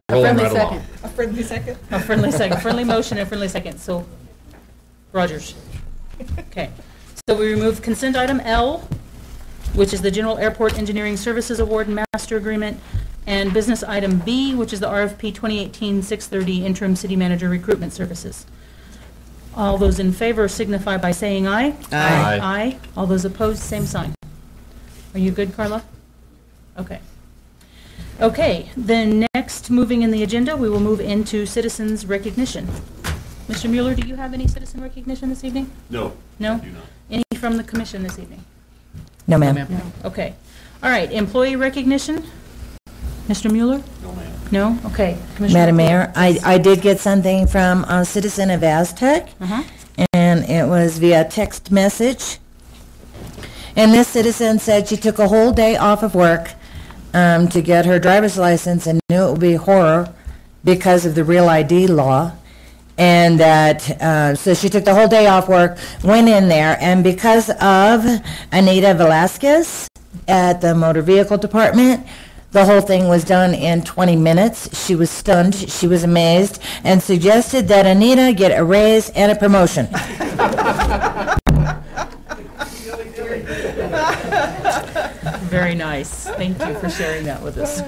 Rolling friendly right second. along. A friendly second? A friendly second. Friendly motion and friendly second. So, Rogers. Okay. So we remove consent item L, which is the General Airport Engineering Services Award and Master Agreement, and business item B, which is the RFP 2018-630 Interim City Manager Recruitment Services. All those in favor signify by saying aye. Aye. Aye. All those opposed, same sign. Are you good, Carla? Okay. Okay, then next, moving in the agenda, we will move into citizens' recognition. Mr. Mueller, do you have any citizen recognition this evening? No. No? I do not. Any from the commission this evening? No, ma'am. No. Okay. All right, employee recognition? Mr. Mueller? No, ma'am. No? Okay. Commissioner Madam Cooper. Mayor, I did get something from a citizen of Aztec, Uh-huh. and it was via text message. And this citizen said she took a whole day off of work to get her driver's license and knew it would be horror because of the Real ID law. And that, so she took the whole day off work, went in there, and because of Anita Velasquez at the motor vehicle department, the whole thing was done in 20 minutes. She was stunned, she was amazed, and suggested that Anita get a raise and a promotion. Very nice. Thank you for sharing that with us.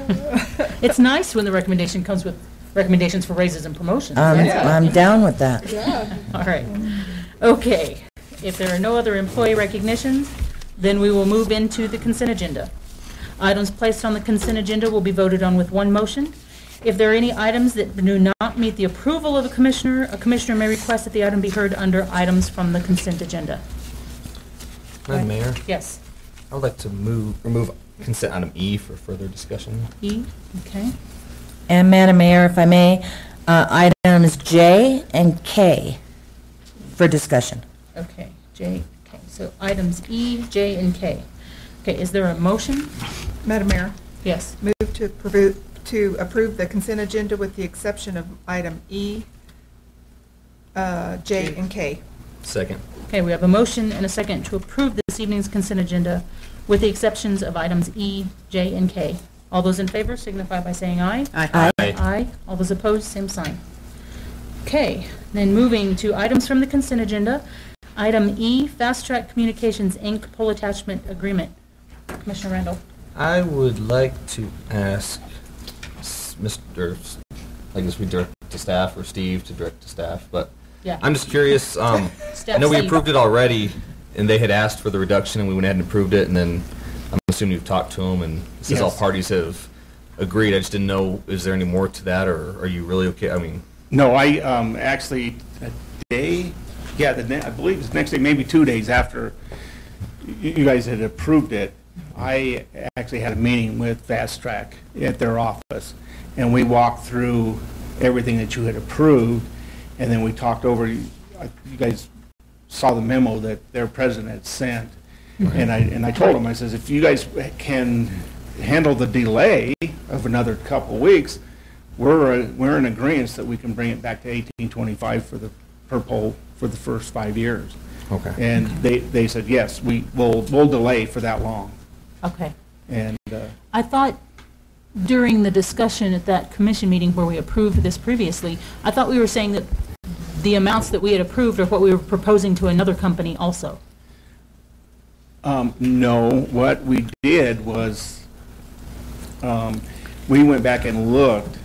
It's nice when the recommendation comes with recommendations for raises and promotions. I'm down with that. Yeah. All right. Okay. If there are no other employee recognitions, then we will move into the consent agenda. Items placed on the consent agenda will be voted on with one motion. If there are any items that do not meet the approval of a commissioner may request that the item be heard under items from the consent agenda. Madam Mayor, Yes. I would like to remove consent item E for further discussion. E, okay. And Madam Mayor, if I may, items J and K for discussion. Okay, J, K. So items E, J, and K. Okay, is there a motion? Madam Mayor, Yes. move to approve the consent agenda with the exception of item E, J, and K. Second. Okay, we have a motion and a second to approve this evening's consent agenda with the exceptions of items E, J, and K. All those in favor signify by saying aye. Aye. Aye. All those opposed, same sign. Okay, then moving to items from the consent agenda. Item E, Fast Track Communications, Inc., Pole Attachment Agreement. Commissioner Randall. I would like to ask Mr., I guess we direct to staff, or Steve to direct to staff, but Yeah. I'm just curious, I know we Steve. approved it already, and they had asked for the reduction, and we went ahead and approved it, and then I'm assuming you've talked to them, and it says all Yes. parties have agreed. I just didn't know, is there any more to that, or are you really okay? I mean, No, I actually, a day, I believe it's next day, maybe 2 days after you guys had approved it, I actually had a meeting with Fast Track at their office, and we walked through everything that you had approved, and then we talked over, you guys saw the memo that their president had sent, and I told him, I says, if you guys can handle the delay of another couple weeks, we're in agreement that we can bring it back to 1825 for the per pole for the first 5 years. okay. And they said, yes, we'll delay for that long. Okay. And I thought during the discussion at that commission meeting where we approved this previously, I thought we were saying that the amounts that we had approved are what we were proposing to another company also. no, what we did was we went back and looked,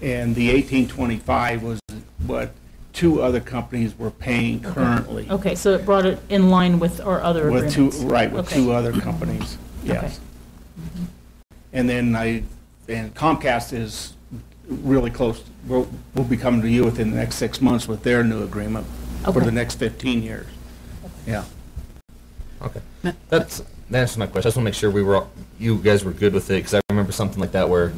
and the 1825 was what 2 other companies were paying currently. Okay, so it brought it in line with our other With agreements. with Okay. 2 other companies, yes. And then and Comcast is really close, we'll be coming to you within the next 6 months with their new agreement for Okay. the next 15 years. Yeah. Okay. That answers my question. I just want to make sure you guys were good with it, because I remember something like that where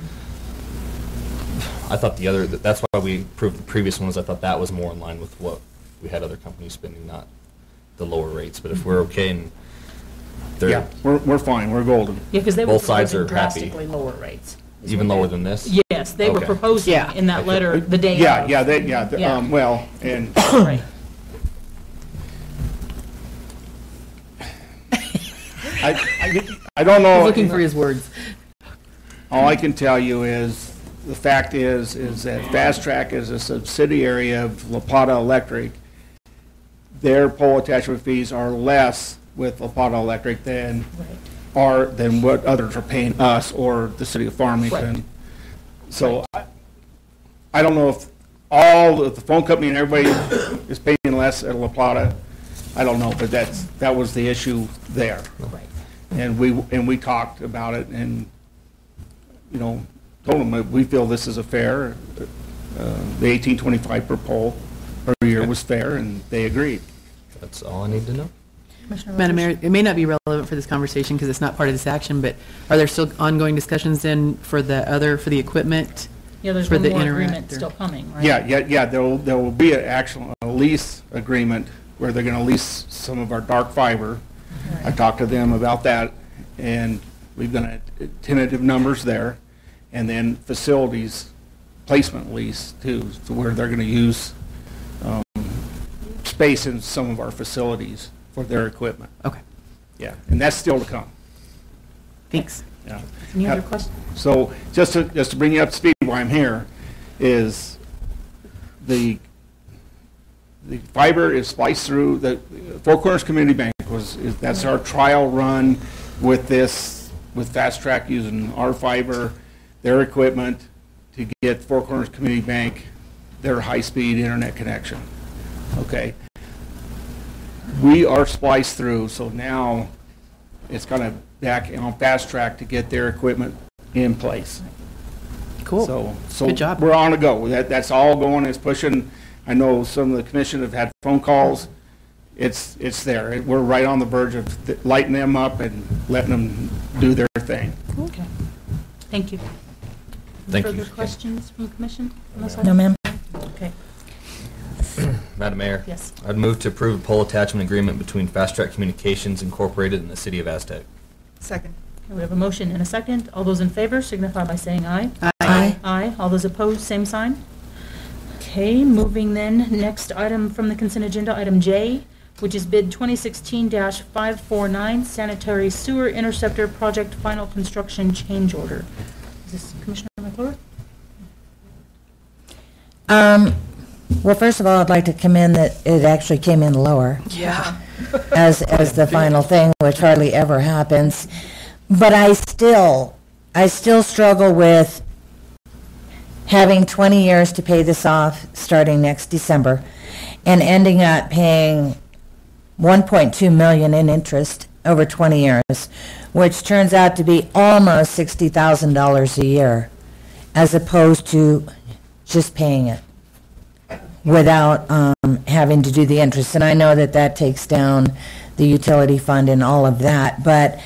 I thought that's why we approved the previous ones. I thought that was more in line with what we had other companies spending, not the lower rates. But if we're okay and Yeah, we're fine, we're golden. Yeah, because they were Both sides proposing are happy. drastically lower rates. is even what lower they- than this? Yes, they were Okay. proposing Yeah. in that letter the day Yeah, of. yeah, well, and Right. I don't know. He's looking for his words. All I can tell you is the fact is that Fast Track is a subsidiary of La Plata Electric. Their pole attachment fees are less with La Plata Electric than what others are paying us or the city of Farmington. Right. So I don't know if all of the phone company and everybody is paying less at La Plata. I don't know, but that was the issue there. Right. And we talked about it and, you know, told them that we feel this is a fair, the $18.25 per pole per year was fair, and they agreed. That's all I need to know. Madam Mayor, it may not be relevant for this conversation because it's not part of this action, but are there still ongoing discussions then for the equipment? Yeah, there's for one the more agreement interactor? still coming, right? Yeah, there will be a lease agreement where they're going to lease some of our dark fiber. I talked to them about that, and we've got tentative numbers there, and then facilities placement lease too, to where they're going to use space in some of our facilities for their equipment. Okay, Yeah, and that's still to come. thanks. Yeah. Any other questions? So just to bring you up to speed why I'm here is the fiber is spliced through the Four Corners Community Bank that's our trial run with Fast Track using our fiber, their equipment to get Four Corners Community Bank their high-speed internet connection. Okay. We are spliced through, so now it's kind of back on Fast Track to get their equipment in place. Cool. So Good job. we're on to go. That's all going. It's pushing. I know some of the commission have had phone calls. It's there. We're right on the verge of lighting them up and letting them do their thing. Okay. Thank you. Thank you. Further questions from the commission? on this No, item? ma'am. Okay. Madam Mayor? Yes. I'd move to approve a pole attachment agreement between Fast Track Communications Incorporated and the City of Aztec. Second. We have a motion and a second. All those in favor signify by saying aye. Aye. Aye. All those opposed, same sign. Okay, moving then, next item from the consent agenda, item J, which is bid 2016-549 sanitary sewer interceptor project final construction change order. Is this Commissioner McClure? Well, first of all, I'd like to commend that it actually came in lower Yeah. as the final thing, which hardly ever happens. But I still struggle with having 20 years to pay this off starting next December and ending up paying $1.2 million in interest over 20 years, which turns out to be almost $60,000 a year, as opposed to just paying it without having to do the interest. And I know that takes down the utility fund and all of that, but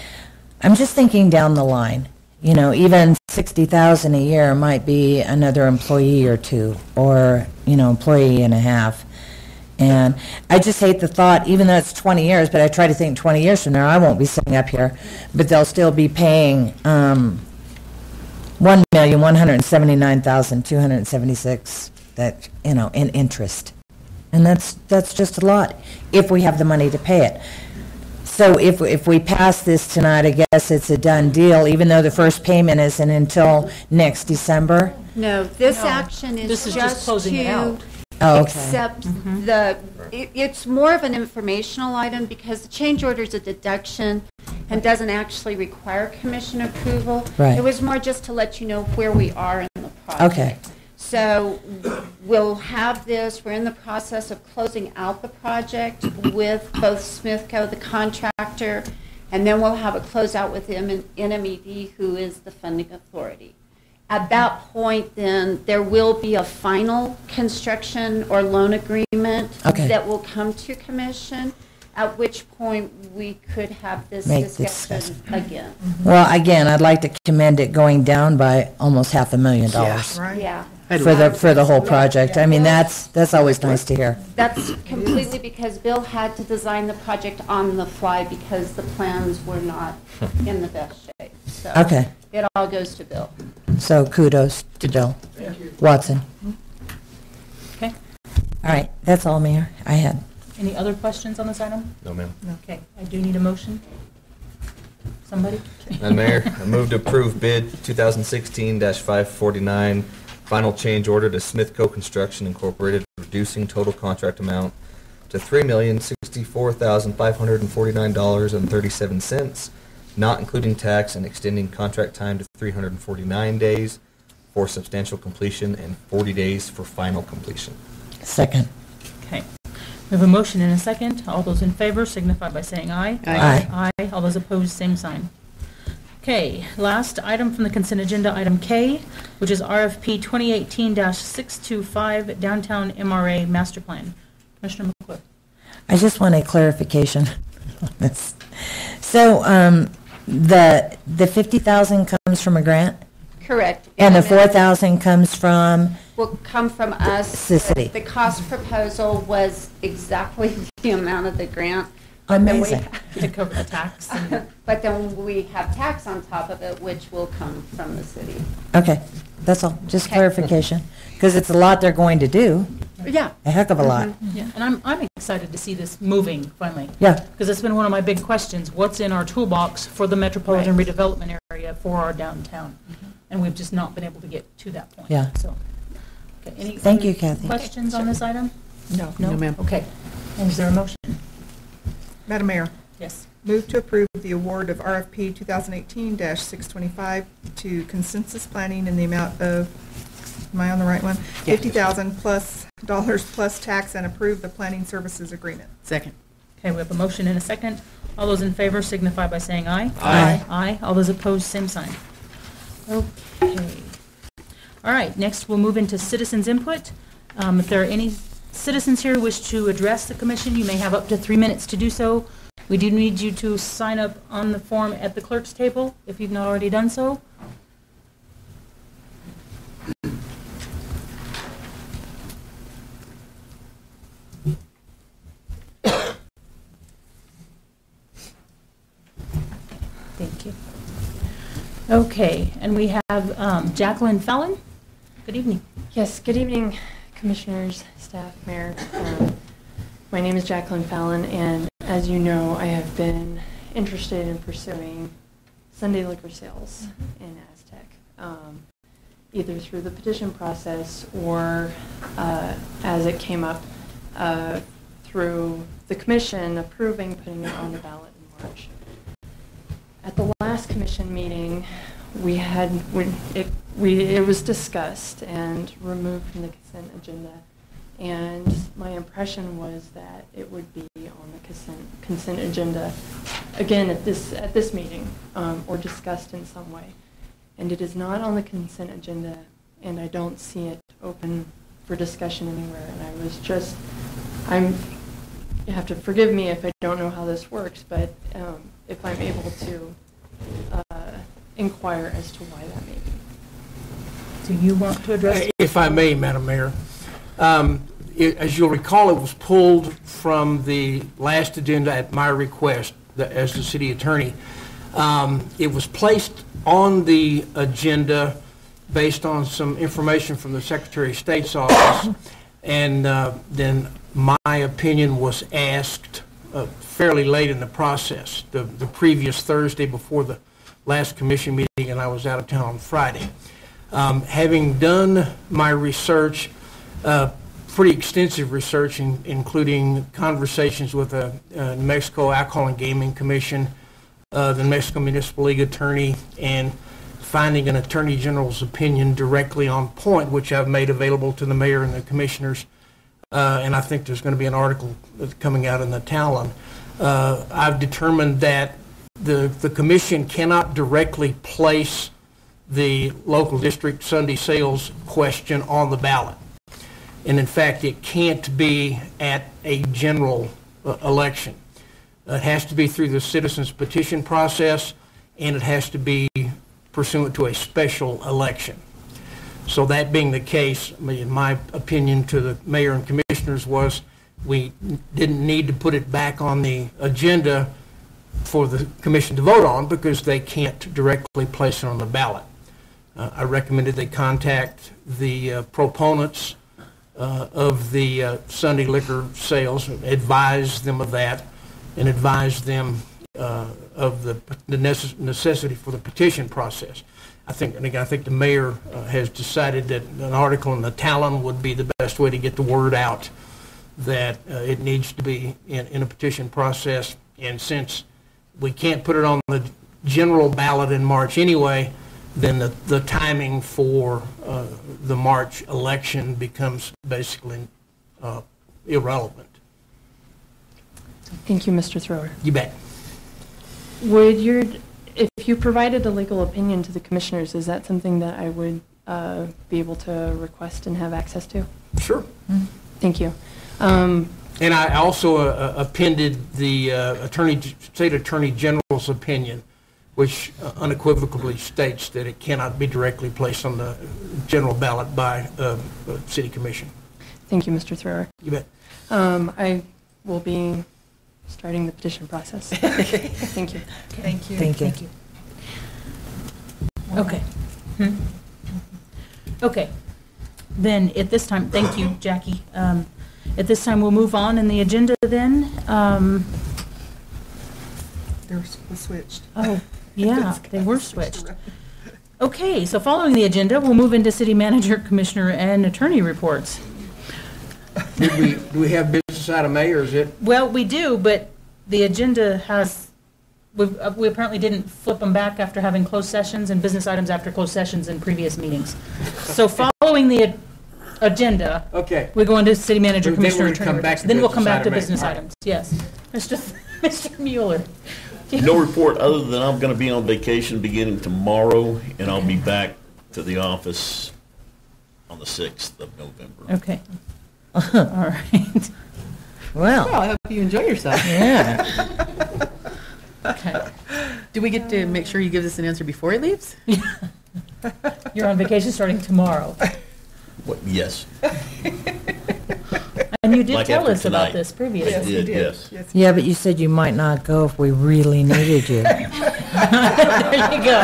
I'm just thinking down the line. You know, even $60,000 a year might be another employee or two, or, employee and a half. And I just hate the thought, even though it's 20 years, but I try to think 20 years from now, I won't be sitting up here, but they'll still be paying $1,179,276 that, in interest. And that's just a lot, if we have the money to pay it. So if we pass this tonight, I guess it's a done deal, even though the first payment isn't until next December? No, this action This is is just just closing it out. to Oh, okay. accept it's more of an informational item because the change order is a deduction and doesn't actually require commission approval. Right. It was more just to let you know where we are in the project. Okay. So we'll have this, we're in the process of closing out the project with both Smithco, the contractor, and then we'll have a closeout with NMED, who is the funding authority. At that point, then, there will be a final construction or loan agreement Okay. that will come to commission, at which point we could have this Make this discussion again. Well, again, I'd like to commend it going down by almost $500,000 Right? Yeah. for the whole project. I mean, that's always nice to hear. That's completely because Bill had to design the project on the fly because the plans were not in the best shape. So Okay. it all goes to Bill. So kudos to Bill Watson. Okay. All right, that's all, Mayor, I had. Any other questions on this item? No, ma'am. Okay, I do need a motion. Somebody? Madam Mayor, I move to approve bid 2016-549, final change order to Smithco Construction Incorporated, reducing total contract amount to $3,064,549.37, not including tax, and extending contract time to 349 days for substantial completion and 40 days for final completion. Second. Okay. We have a motion and a second. All those in favor signify by saying aye. Aye. Aye. All those opposed, same sign. Okay, last item from the consent agenda, item K, which is RFP 2018-625 Downtown MRA Master Plan. Commissioner McClure. I just want a clarification on this. So, the 50,000 comes from a grant, Correct. and the 4,000 comes from Will come from us. the city. The cost proposal was exactly the amount of the grant. But then we- Amazing. To cover the tax. and- But then we have tax on top of it, which will come from the city. Okay, that's all, just Okay. clarification, because it's a lot they're going to do, Yeah. a heck of a lot. Yeah, and I'm excited to see this moving finally. Yeah, Because it's been one of my big questions, what's in our toolbox for the metropolitan Right. redevelopment area for our downtown? And we've just not been able to get to that point. Yeah. So, okay, any Thank you, other Kathy. questions on this item? No, ma'am. Okay. And is there a motion? Madam Mayor, Yes. move to approve the award of RFP 2018-625 to Consensus Planning in the amount of, am I on the right one? Yeah. $50,000 plus tax, and approve the planning services agreement. Second. Okay, we have a motion and a second. All those in favor signify by saying aye. Aye. Aye. All those opposed, same sign. Okay. All right, next we'll move into citizens' input. If there are any citizens here who wish to address the commission, you may have up to 3 minutes to do so. We do need you to sign up on the form at the clerk's table if you've not already done so. Thank you. Okay, and we have Jacqueline Fallon. Good evening. Yes, good evening, commissioners, staff, mayor. My name is Jacqueline Fallon, and as you know, I have been interested in pursuing Sunday liquor sales in Aztec, either through the petition process or as it came up through the commission approving putting it on the ballot in March. At the last commission meeting, it was discussed and removed from the consent agenda, and my impression was that it would be on the consent agenda again at this meeting, or discussed in some way. And it is not on the consent agenda, and I don't see it open for discussion anywhere. And you have to forgive me if I don't know how this works, but if I'm able to inquire as to why that may be. Do you want to address? If I may, Madam Mayor. As you'll recall, it was pulled from the last agenda at my request as the city attorney. It was placed on the agenda based on some information from the Secretary of State's office, and then my opinion was asked fairly late in the process, the previous Thursday before the last commission meeting, and I was out of town on Friday. Having done my research, pretty extensive research, including conversations with the New Mexico Alcohol and Gaming Commission, the New Mexico Municipal League attorney, and finding an attorney general's opinion directly on point, which I've made available to the mayor and the commissioners, and I think there's going to be an article coming out in the Talon. I've determined that the commission cannot directly place the local district Sunday sales question on the ballot. And in fact, it can't be at a general election. It has to be through the citizens petition process, and it has to be pursuant to a special election. So that being the case, my opinion to the mayor and commissioners was we didn't need to put it back on the agenda for the commission to vote on because they can't directly place it on the ballot. I recommended they contact the proponents of the Sunday liquor sales, advise them of that, and advise them necessity for the petition process. I think, and again, I think the mayor has decided that an article in the Talon would be the best way to get the word out that it needs to be in a petition process. And since we can't put it on the general ballot in March anyway, then the timing for the March election becomes basically irrelevant. Thank you, Mr. Thrower. You bet. If you provided a legal opinion to the commissioners, is that something that I would be able to request and have access to? Sure. Thank you. And I also appended the state attorney general's opinion, which unequivocally states that it cannot be directly placed on the general ballot by city commission. Thank you, Mr. Thrower. You bet. I will be starting the petition process. Thank you. Thank you. Thank you. Okay. Okay. Then at this time, thank you, Jackie. At this time, we'll move on in the agenda then. They're switched. Oh, yeah, they were switched. Okay, so following the agenda, we'll move into city manager, commissioner, and attorney reports. Do we have business item A, or is it? Well, we do, but the agenda has, we apparently didn't flip them back after having closed sessions and business items after closed sessions in previous meetings. So following the agenda, Okay. we go into city manager, Then commissioner, we're attorney gonna come back reports. to Then we'll come business back to item A. business All right. items, yes. Mr. Mueller. No report other than I'm going to be on vacation beginning tomorrow, and I'll be back to the office on the 6th of November. Okay. All right. Well, Well, I hope you enjoy yourself. yeah. Okay. Do we get to make sure he gives us an answer before he leaves? You're on vacation starting tomorrow. What, yes. And you did Like tell after us about tonight. this previously. Yes, you did, did. yes. Yes. Yeah, but you said you might not go if we really needed you. There you go.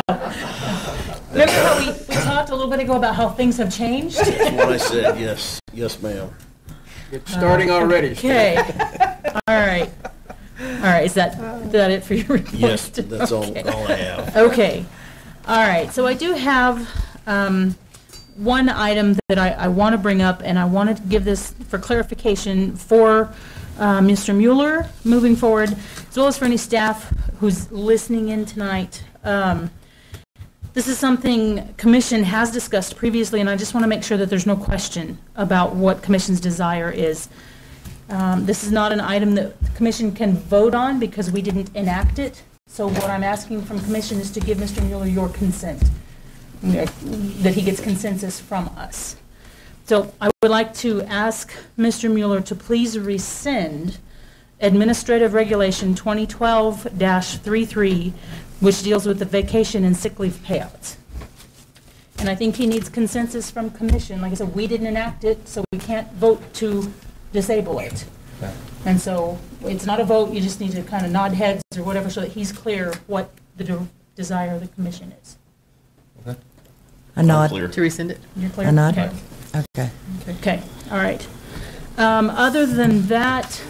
Remember how we talked a little bit ago about how things have changed? That's what I said, yes. Yes, ma'am. It's starting already. Okay. All right. All right, is that it for your report? Yes, that's all Okay. I have. Okay. All right, so I do have one item that I want to bring up, and I wanted to give this for clarification for Mr. Mueller moving forward, as well as for any staff who's listening in tonight. This is something Commission has discussed previously, and I just want to make sure that there's no question about what Commission's desire is. This is not an item that the Commission can vote on because we didn't enact it. So what I'm asking from Commission is to give Mr. Mueller your consent, that he gets consensus from us. So I would like to ask Mr. Mueller to please rescind Administrative Regulation 2012-33, which deals with the vacation and sick leave payouts. And I think he needs consensus from Commission. Like I said, we didn't enact it, so we can't vote to disable it. And so it's not a vote, you just need to kind of nod heads or whatever so that he's clear what the desire of the Commission is. A nod. Clear. To rescind it? You're clear? A nod? Okay. Okay. Okay, all right. Other than that,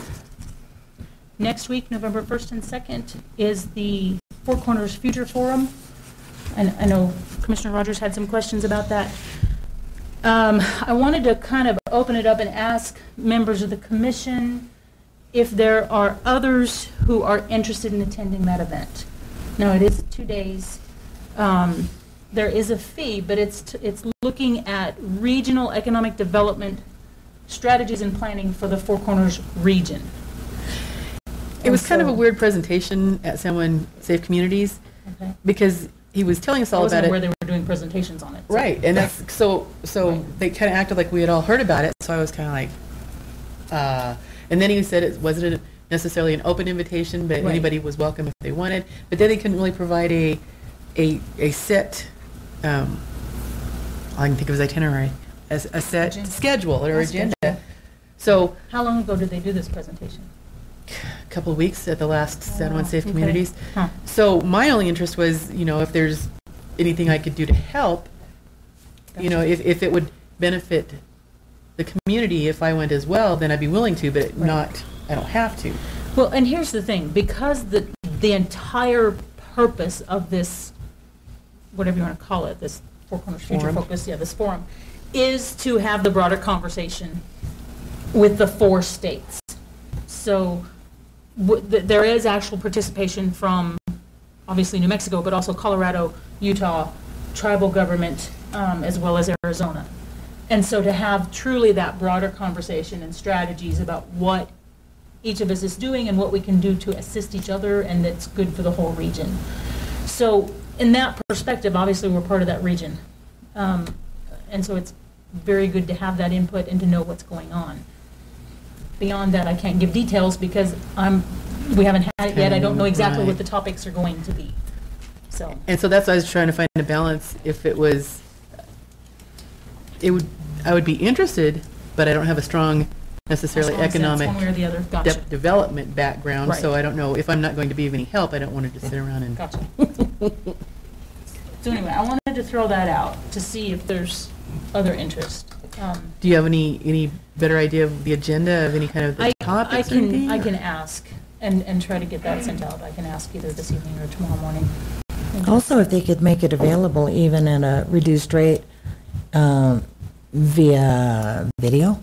next week, November 1st and 2nd, is the Four Corners Future Forum. And I know Commissioner Rogers had some questions about that. I wanted to kind of open it up and ask members of the commission if there are others who are interested in attending that event. Now, it is 2 days. There is a fee, but it's looking at regional economic development strategies and planning for the Four Corners region. It was kind of a weird presentation at San Juan Safe Communities Okay. because he was telling us I all wasn't about aware it. they were doing presentations on it. so- Right, and that's, so they kind of acted like we had all heard about it, so I was kind of like, and then he said it wasn't necessarily an open invitation, but Right. anybody was welcome if they wanted, but then they couldn't really provide a set, all I can think of is itinerary, as a set Agenda. schedule or A agenda. schedule. So, How long ago did they do this presentation? a couple of weeks at the last San Juan Safe okay. Communities. Huh. So my only interest was, if there's anything I could do to help, if it would benefit the community if I went as well, then I'd be willing to, but Right. I don't have to. Well, and here's the thing, because the entire purpose of this, whatever you want to call it, this Four Corners Future Forum. Focus, this forum, is to have the broader conversation with the 4 states. So there is actual participation from, obviously, New Mexico, but also Colorado, Utah, tribal government, as well as Arizona. And so to have truly that broader conversation and strategies about what each of us is doing and what we can do to assist each other, and that's good for the whole region. So in that perspective, obviously, we're part of that region. And so it's very good to have that input and to know what's going on. Beyond that, I can't give details because we haven't had it yet. I don't know exactly what the topics are going to be. So. And so that's why I was trying to find a balance. If it was, I would be interested, but I don't have a strong, necessarily economic One way or the other. Gotcha. development background, Right. so I don't know if I'm not going to be of any help. I don't want to just sit around and. Gotcha. So anyway, I wanted to throw that out to see if there's other interest. Do you have any better idea of the agenda of any kind of the topics or anything? I can ask and try to get that sent out. I can ask either this evening or tomorrow morning. Also, if they could make it available even at a reduced rate via video,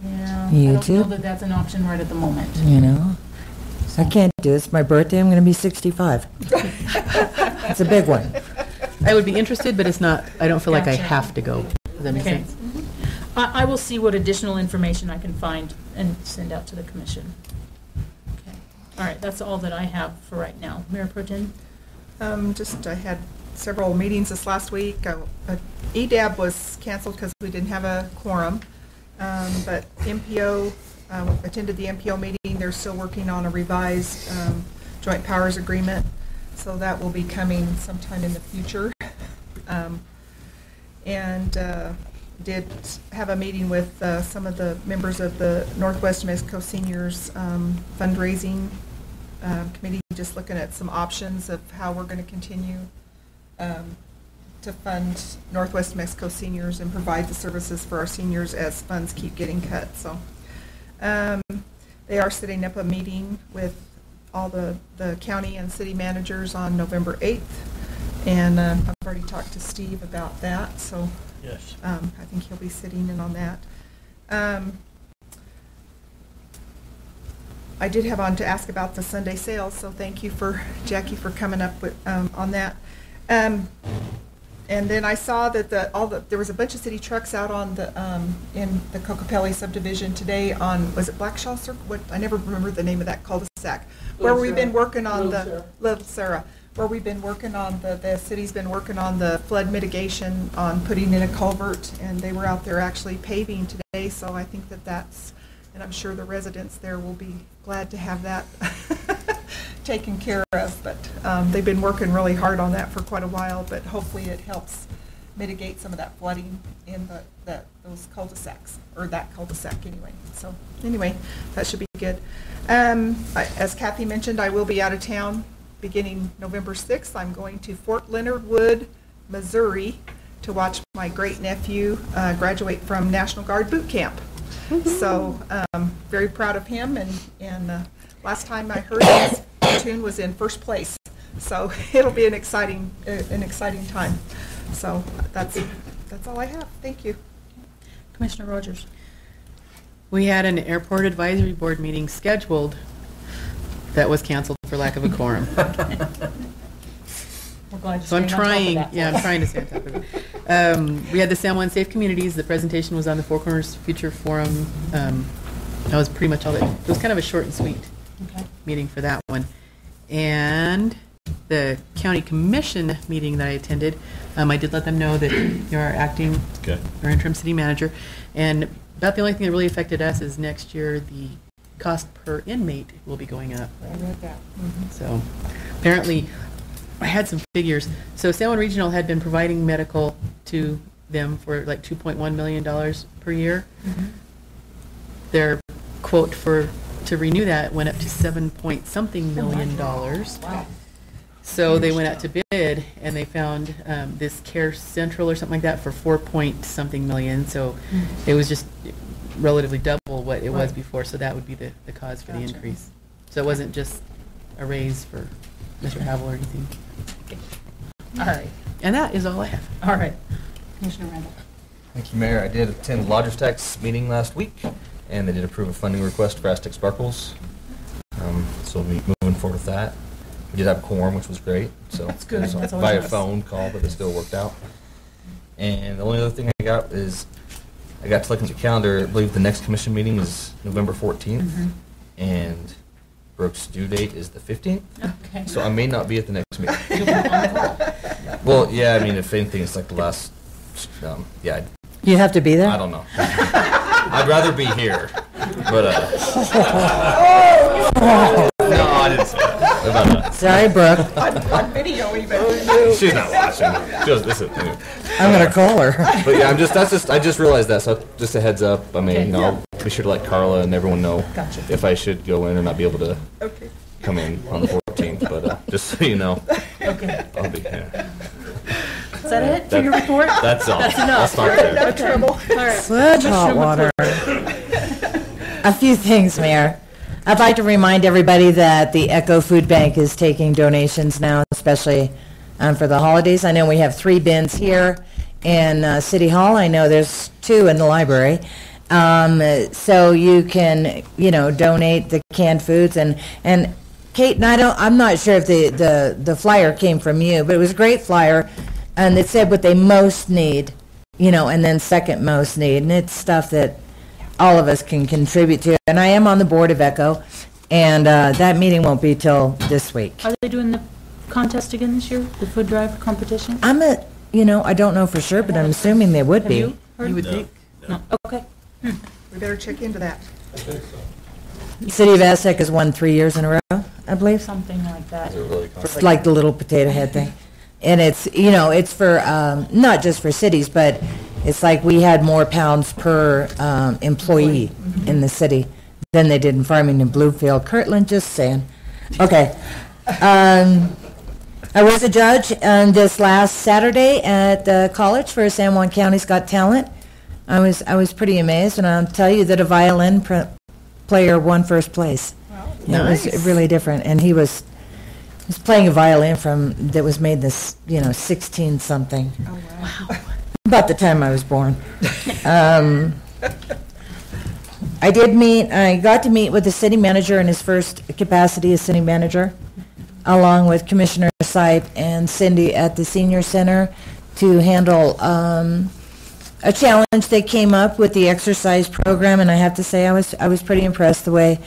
Yeah, I don't know YouTube? that that's an option right at the moment. you know? I can't do it. It's my birthday. I'm going to be 65. It's a big one. I would be interested, but it's not, I don't feel like I Gotcha. have to go. Does that make Okay. sense? I will see what additional information I can find and send out to the commission. Okay. All right, that's all that I have for right now. Mayor Pro Tem? I had several meetings this last week. EDAB was canceled because we didn't have a quorum. But MPO, attended the MPO meeting. They're still working on a revised joint powers agreement. So that will be coming sometime in the future. Did have a meeting with some of the members of the Northwest Mexico Seniors fundraising committee, just looking at some options of how we're going to continue to fund Northwest Mexico Seniors and provide the services for our seniors as funds keep getting cut. So they are setting up a meeting with all the county and city managers on November 8th. And I've already talked to Steve about that, so Yes. I think he'll be sitting in on that. I did have on to ask about the Sunday sales, so thank you for Jackie for coming up with on that. And then I saw that there was a bunch of city trucks out on the in the Cocopelli subdivision today on, was it Blackshaw Circle? What, I never remember the name of that cul-de-sac, where we've been working on Little Sarah, where we've been working on the city's been working on the flood mitigation, on putting in a culvert, and they were out there actually paving today. So I think that's, and I'm sure the residents there will be glad to have that taken care of. But they've been working really hard on that for quite a while, but hopefully it helps mitigate some of that flooding in those cul-de-sacs, or that cul-de-sac anyway. So anyway, that should be good. As Kathy mentioned, I will be out of town beginning November 6th. I'm going to Fort Leonard Wood, Missouri, to watch my great-nephew graduate from National Guard boot camp. So very proud of him, and last time I heard his platoon was in first place. So it'll be an exciting time. So that's all I have. Thank you. Commissioner Rogers? We had an airport advisory board meeting scheduled that was canceled for lack of a quorum. We're glad you're So I'm staying on top of trying, that. yeah, I'm trying to stay on top of it. We had the San Juan Safe Communities. The presentation was on the Four Corners Future Forum. That was pretty much all that. It was kind of a short and sweet Okay. meeting for that one. And the county commission meeting that I attended, I did let them know that you're our acting, Okay. our interim city manager. And about the only thing that really affected us is next year the cost per inmate will be going up. I read that. So apparently, I had some figures. So San Juan Regional had been providing medical to them for like $2.1 million per year. Their quote to renew that went up to $7-point-something million. Wow. So they went out to bid, and they found this Care Central or something like that for $4-point-something million. So it was just relatively double what it was Right. before. So that would be the cause for the Gotcha. increase. So it wasn't just a raise for Mr. Havel or anything. All right, And that is all I have. all right. Commissioner Randall. Thank you, Mayor. I did attend the Lodgers Tax meeting last week, and they did approve a funding request for Aztec Sparkles. So we'll be moving forward with that. We did have a quorum, which was great. So That's good. it was That's always via nice. phone call, but it still worked out. And the only other thing I got is I got to look at the calendar. I believe the next commission meeting is November 14th, Mm-hmm. and Brooke's due date is the 15th. Okay. So I may not be at the next meeting. You'll be on call. Well, yeah, I mean, if anything, it's like the last, yeah, You have to be there? I don't know. I'd rather be here, but, no, I didn't say that. But, Sorry, Brooke. On video even. she's not watching. She was, this is, anyway. I'm gonna call her. But yeah, I just realized that, so just a heads up. I mean, Okay. you know, I'll be sure to let Carla and everyone know Gotcha. if I should go in or not be able to Okay. come in on the 14th, but, just so you know, Okay. I'll be here. Is that it for your report? That's all. That's enough. That's not fair. No trouble. All right. Such hot water. A few things, Mayor. I'd like to remind everybody that the Echo Food Bank is taking donations now, especially for the holidays. I know we have 3 bins here in City Hall. I know there's 2 in the library. So you can, donate the canned foods. And Kate, and I'm not sure if the flyer came from you, but it was a great flyer. And it said what they most need, and then second most need. And it's stuff that all of us can contribute to. And I am on the board of Echo, and that meeting won't be till this week. Are they doing the contest again this year, the food drive competition? I don't know for sure, but I'm assuming they would Have be. you heard? You would think. No, okay. We better check into that. City of Aztec has won 3 years in a row, I believe. Something like that. It's like the little potato head thing. And it's, it's for, not just for cities, but it's like we had more pounds per employee in the city than they did in Farmington, Bluefield, Kirtland, just saying. Okay. I was a judge this last Saturday at the college for San Juan County's Got Talent. I was pretty amazed, and I'll tell you that a violin player won first place. Wow. It was really different, and he was playing a violin that was made this 16 something, Oh, wow. about the time I was born. I got to meet with the city manager in his first capacity as city manager, along with Commissioner Sipe and Cindy at the senior center to handle a challenge that came up with the exercise program. And I have to say I was pretty impressed the way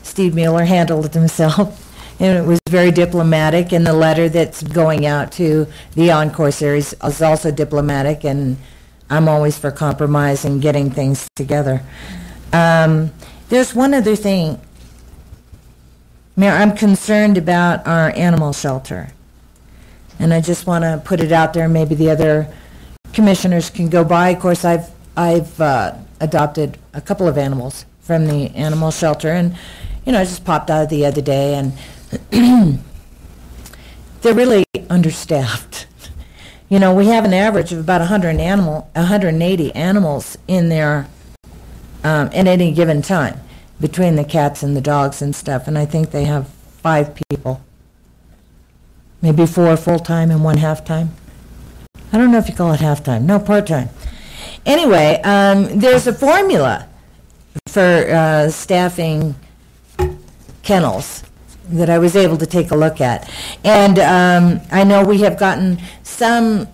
Steve Mueller handled it himself. And it was very diplomatic, and the letter that's going out to the Encore series is also diplomatic, and I'm always for compromise and getting things together. There's one other thing. Mayor, I'm concerned about our animal shelter, and I just want to put it out there. Maybe the other commissioners can go by. Of course, I've adopted a couple of animals from the animal shelter, and I just popped out the other day, and they're really understaffed. We have an average of about 180 animals in there at any given time, between the cats and the dogs and stuff, and I think they have 5 people, maybe 4 full-time and 1 half-time. I don't know if you call it half-time. No, part-time. Anyway, there's a formula for staffing kennels that I was able to take a look at. And I know we have gotten some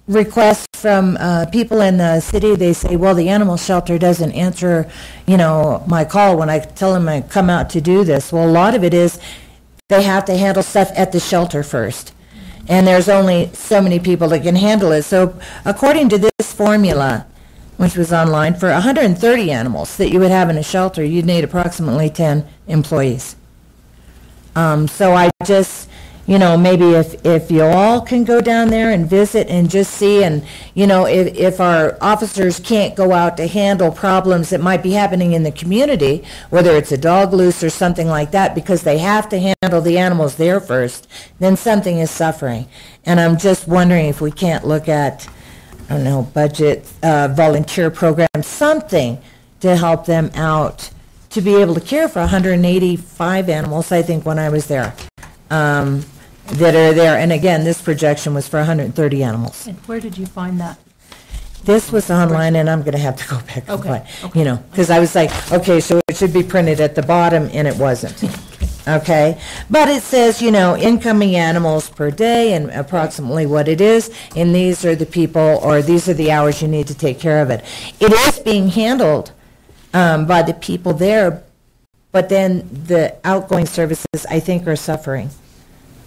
requests from people in the city. They say, well, the animal shelter doesn't answer, my call when I tell them I come out to do this. Well, a lot of it is they have to handle stuff at the shelter first. And there's only so many people that can handle it. So according to this formula, which was online, for 130 animals that you would have in a shelter, you'd need approximately 10 employees. So I just, maybe if you all can go down there and visit and just see, and, if our officers can't go out to handle problems that might be happening in the community, whether it's a dog loose or something like that, because they have to handle the animals there first, then something is suffering. And I'm just wondering if we can't look at, I don't know, budget, volunteer programs, something to help them out to be able to care for 185 animals, I think, when I was there. that are there. And again, this projection was for 130 animals. And where did you find that? This was online, and I'm going to have to go back and Okay, find, you know, because I was like, okay, so it should be printed at the bottom, and it wasn't. Okay? But it says, you know, incoming animals per day and approximately what it is, and these are the people, or these are the hours you need to take care of it. It is being handled by the people there, but then the outgoing services, I think, are suffering.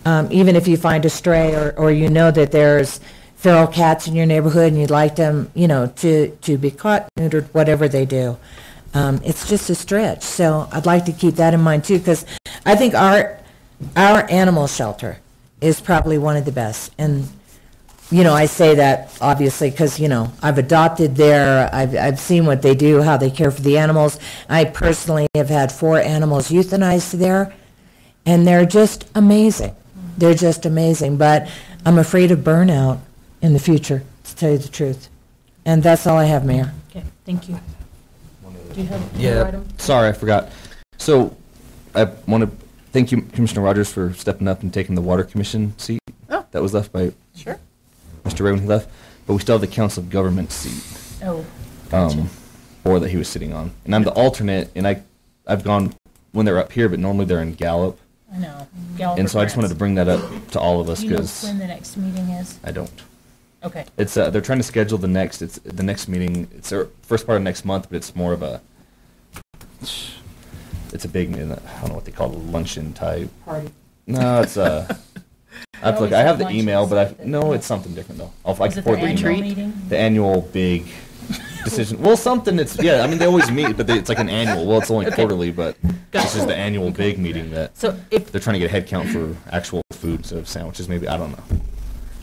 Even if you find a stray or you know that there's feral cats in your neighborhood and you'd like them, you know, to be caught, neutered, whatever they do. It's just a stretch. So I'd like to keep that in mind too, because I think our animal shelter is probably one of the best. And, you know, I say that obviously because, you know, I've adopted there. I've seen what they do, how they care for the animals. I personally have had 4 animals euthanized there, and they're just amazing. They're just amazing. But I'm afraid of burnout in the future, to tell you the truth. And that's all I have, Mayor. Okay, thank you. Do you have another item? Sorry, I forgot. So I want to thank you, Commissioner Rogers, for stepping up and taking the Water Commission seat. Oh. That was left by Sure. Mr. Ray when he left. But we still have the Council of Government seat, Oh, gotcha. or that he was sitting on. And I'm the alternate, and I've gone when they're up here, but normally they're in Gallup. I know. Gallup And so I just wanted regrets. to bring that up to all of us Do you know because when the next meeting is? I don't. Okay. It's they're trying to schedule the next meeting. It's their first part of next month, but it's more of a a big meeting. I don't know what they call it, luncheon type. Party. No, it's I have to look. I have the email, but it's something different though. I Is can it forward their the email. annual meeting? The annual big decision. Well, something. It's yeah. I mean, they always meet, but it's like an annual. Well, it's only quarterly, but this is the annual big meeting that So if, they're trying to get a head count for actual food instead of sandwiches. Maybe I don't know.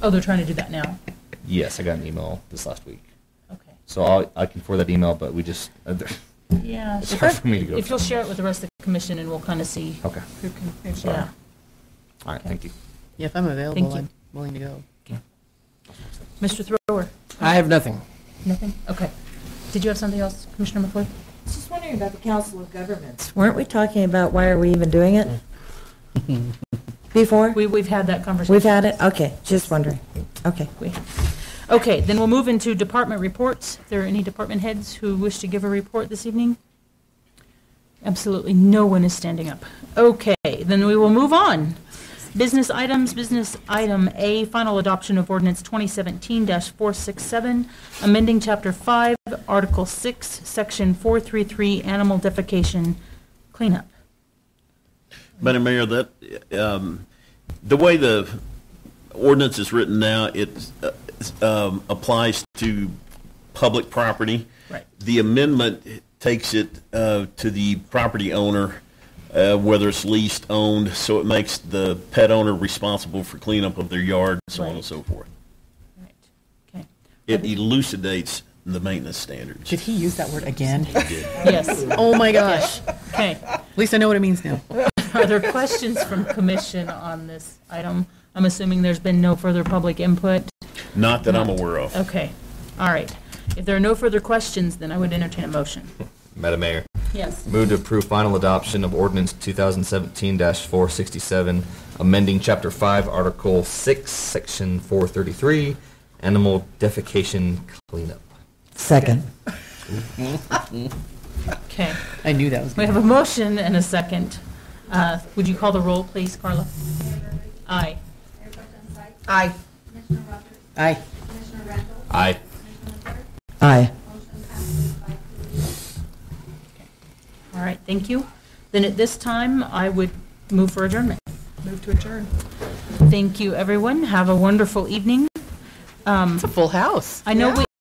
oh, they're trying to do that now? Yes, I got an email this last week. Okay. So I can forward that email, but we just, Yeah. it's hard for me to go. If you'll share it with the rest of the commission and we'll kind of see. Okay. Who can, Sorry. yeah. All right, thank you. Yeah, if I'm available, Thank you. I'm willing to go. Mr. Thrower? I have nothing. Nothing? Okay. Did you have something else, Commissioner McCoy? Just wondering about the Council of Governments. Weren't we talking about why are we even doing it? Before? We've had that conversation. We've had it? Okay, just wondering. Okay. Okay, then we'll move into department reports. If there are any department heads who wish to give a report this evening? Absolutely no one is standing up. Okay, then we will move on. Business items, business item A, final adoption of ordinance 2017-467, amending Chapter 5, Article 6, Section 433, animal defecation cleanup. Madam Mayor, that, the way the ordinance is written now, it applies to public property. Right. The amendment takes it to the property owner, whether it's leased, owned, so it makes the pet owner responsible for cleanup of their yard, so on and Right. so forth. Right. Okay. It elucidates the maintenance standards. Did he use that word again? Yes. Oh, my gosh. Okay. At least I know what it means now. Are there questions from commission on this item? I'm assuming there's been no further public input. Not that I'm aware of. Okay. All right. If there are no further questions, then I would entertain a motion. Madam Mayor, Yes. move to approve final adoption of ordinance 2017-467, amending Chapter 5, Article 6, Section 433, animal defecation cleanup. Second. Okay. I knew that was We going have a motion and a second. Would you call the roll, please, Carla? Aye. Aye. Aye. Aye. Aye. All right, thank you. Then at this time, I would move for adjournment. Move to adjourn. Thank you, everyone. Have a wonderful evening. It's a full house. I know we